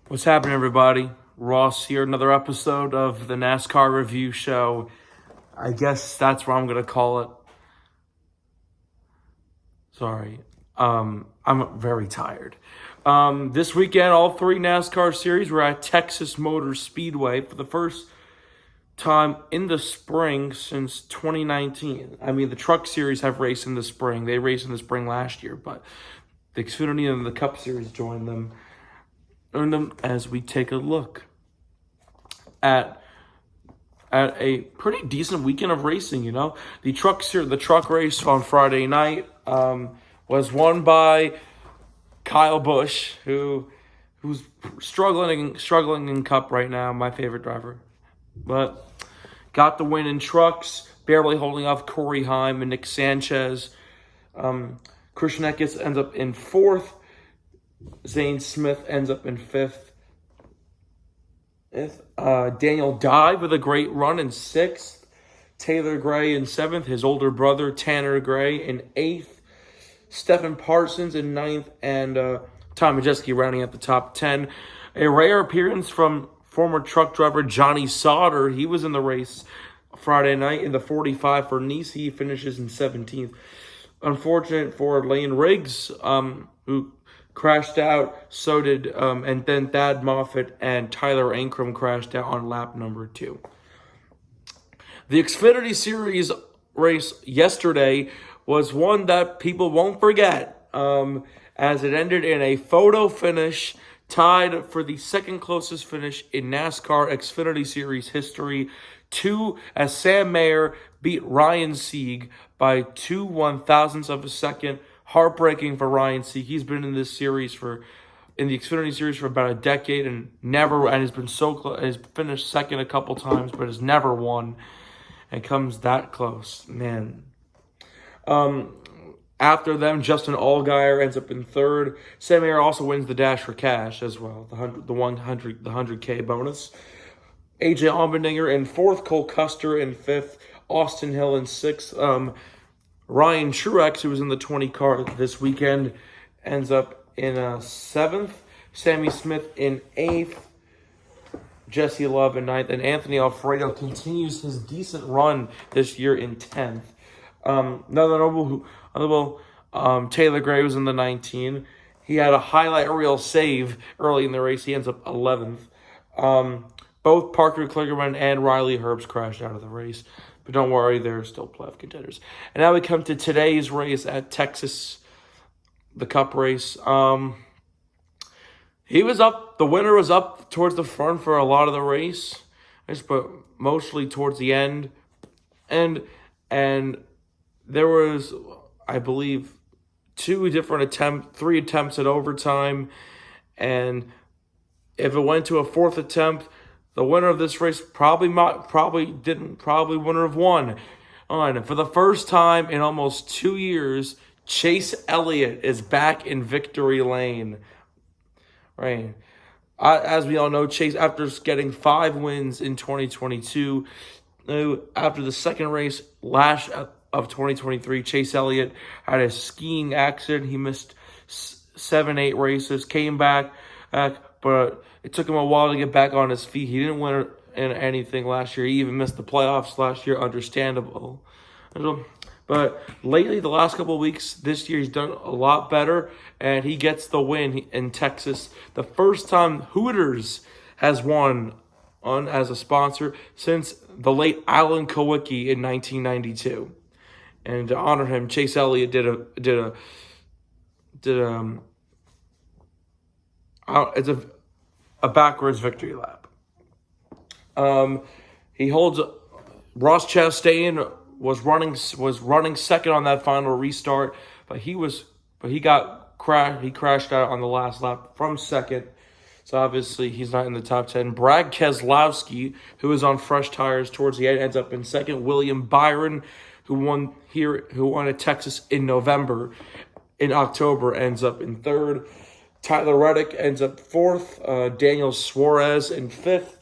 What's happening, everybody? Ross here, another episode of the NASCAR Review Show. I guess that's what I'm going to call it. Sorry. I'm very tired. This weekend, all three NASCAR series were at Texas Motor Speedway for the first time in the spring since 2019. I mean, the Truck Series have raced in the spring. They raced in the spring last year, but the Xfinity and the Cup Series joined them. As we take a look at a pretty decent weekend of racing. The truck race on Friday night was won by Kyle Busch, who's struggling in Cup right now. My favorite driver, but got the win in trucks, barely holding off Corey Heim and Nick Sanchez. Christian Eckes ends up in fourth. Zane Smith ends up in fifth. Daniel Dye with a great run in sixth. Taylor Gray in seventh. His older brother Tanner Gray in eighth. Stephen Parsons in ninth. And Tom Majeski rounding at the top 10. A rare appearance from former truck driver Johnny Sauter. He was in the race Friday night in the 45 for Nice. He finishes in 17th. Unfortunate for Lane Riggs, who crashed out. So did, and then Thad Moffitt and Tyler Ankrum crashed out on lap number 2. The Xfinity Series race yesterday was one that people won't forget, as it ended in a photo finish, tied for the second closest finish in NASCAR Xfinity Series history, as Sam Mayer beat Ryan Sieg by 2/1000ths of a second. Heartbreaking for Ryan Sieg. He's been in the Xfinity Series for about a decade and has been so close. Has finished second a couple times, but has never won. And comes that close, man. After them, Justin Allgaier ends up in third. Sam Mayer also wins the Dash for Cash as well, the 100K bonus. AJ Allmendinger in fourth, Cole Custer in fifth, Austin Hill in sixth. Ryan Truex, who was in the 20 car this weekend, ends up in seventh. Sammy Smith in eighth. Jesse Love in ninth. And Anthony Alfredo continues his decent run this year in 10th. Taylor Gray was in the 19. He had a highlight reel save early in the race. He ends up 11th. Both Parker Kligerman and Riley Herbst crashed out of the race. But don't worry, they're still playoff contenders. And now we come to today's race at Texas, the Cup race. He was up. The winner was up towards the front for a lot of the race, but mostly towards the end. And there was, I believe, three attempts at overtime. And if it went to a fourth attempt, the winner of this race probably wouldn't have won. For the first time in almost 2 years, Chase Elliott is back in victory lane. Right. As we all know, Chase, after getting 5 wins in 2022, after the second race of 2023, Chase Elliott had a skiing accident. He missed 7-8 races, came back, but it took him a while to get back on his feet. He didn't win in anything last year. He even missed the playoffs last year. Understandable. But lately, the last couple of weeks, this year, he's done a lot better, and he gets the win in Texas. The first time Hooters has won as a sponsor since the late Alan Kowicki in 1992. And to honor him, Chase Elliott it's a backwards victory lap. He holds Ross Chastain was running second on that final restart, but he crashed out on the last lap from second. So obviously he's not in the top 10. Brad Keselowski, who is on fresh tires towards the end, ends up in second. William Byron, who won at Texas in October, ends up in third. Tyler Reddick ends up fourth. Daniel Suarez in fifth.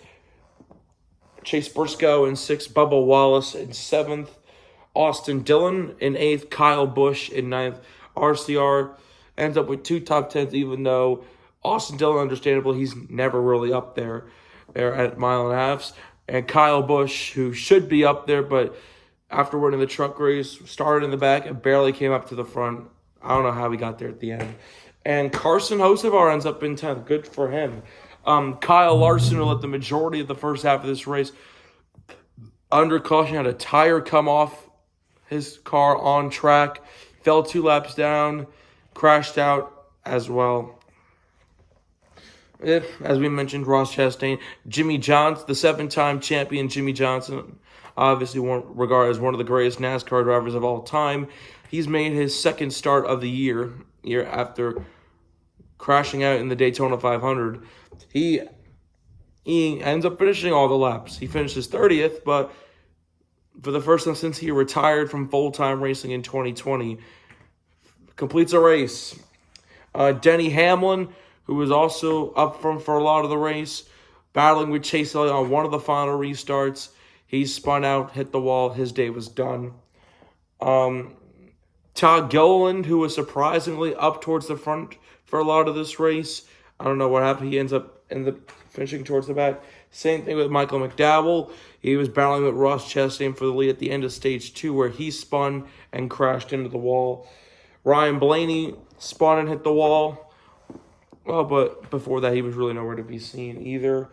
Chase Briscoe in sixth. Bubba Wallace in seventh. Austin Dillon in eighth. Kyle Busch in ninth. RCR ends up with 2 top 10s, even though Austin Dillon, understandably, he's never really up there at mile and a halves. And Kyle Busch, who should be up there, but after winning the truck race, started in the back and barely came up to the front. I don't know how he got there at the end. And Carson Hocevar ends up in 10th. Good for him. Kyle Larson, who led the majority of the first half of this race, under caution, had a tire come off his car on track, fell 2 laps down, crashed out as well. As we mentioned, Ross Chastain, Jimmy Johnson, the 7-time champion Jimmy Johnson, obviously regarded as one of the greatest NASCAR drivers of all time. He's made his second start of the year after crashing out in the Daytona 500. He ends up finishing all the laps. He finishes 30th, but for the first time since he retired from full-time racing in 2020, completes a race. Denny Hamlin, who was also up front for a lot of the race, battling with Chase Elliott on one of the final restarts. He spun out, hit the wall. His day was done. Todd Gilliland, who was surprisingly up towards the front for a lot of this race. I don't know what happened. He ends up finishing towards the back. Same thing with Michael McDowell. He was battling with Ross Chastain for the lead at the end of stage 2, where he spun and crashed into the wall. Ryan Blaney spun and hit the wall. Well, but before that, he was really nowhere to be seen either.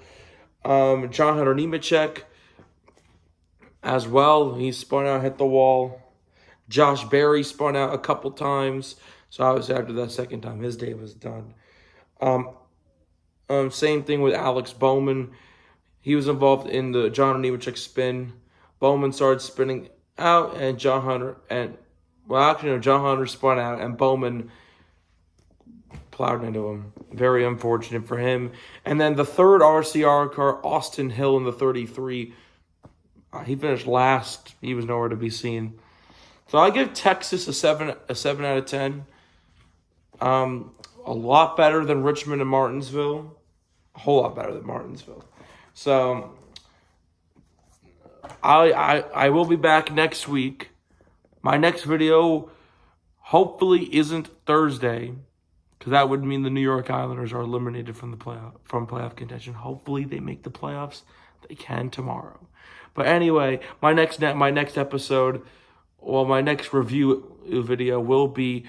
John Hunter Nemechek as well. He spun out, hit the wall. Josh Berry spun out a couple times. So obviously after that second time, his day was done. Same thing with Alex Bowman. He was involved in the John Hunter Nemechek spin. Bowman started spinning out, and John Hunter spun out, and Bowman plowed into him. Very unfortunate for him. And then the third RCR car, Austin Hill in the 33, he finished last. He was nowhere to be seen. So I give Texas a 7 out of 10. A lot better than Richmond and Martinsville. A whole lot better than Martinsville. So I will be back next week. My next video hopefully isn't Thursday, because that would mean the New York Islanders are eliminated from playoff contention. Hopefully they make the playoffs. They can tomorrow. But anyway, my next episode, my next review video will be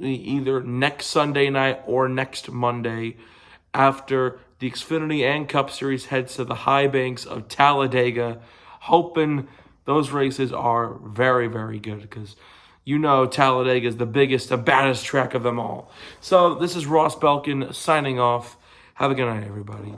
either next Sunday night or next Monday, after the Xfinity and Cup Series heads to the high banks of Talladega, hoping those races are very, very good, because Talladega is the biggest and baddest track of them all. So this is Ross Belkin signing off. Have a good night, everybody.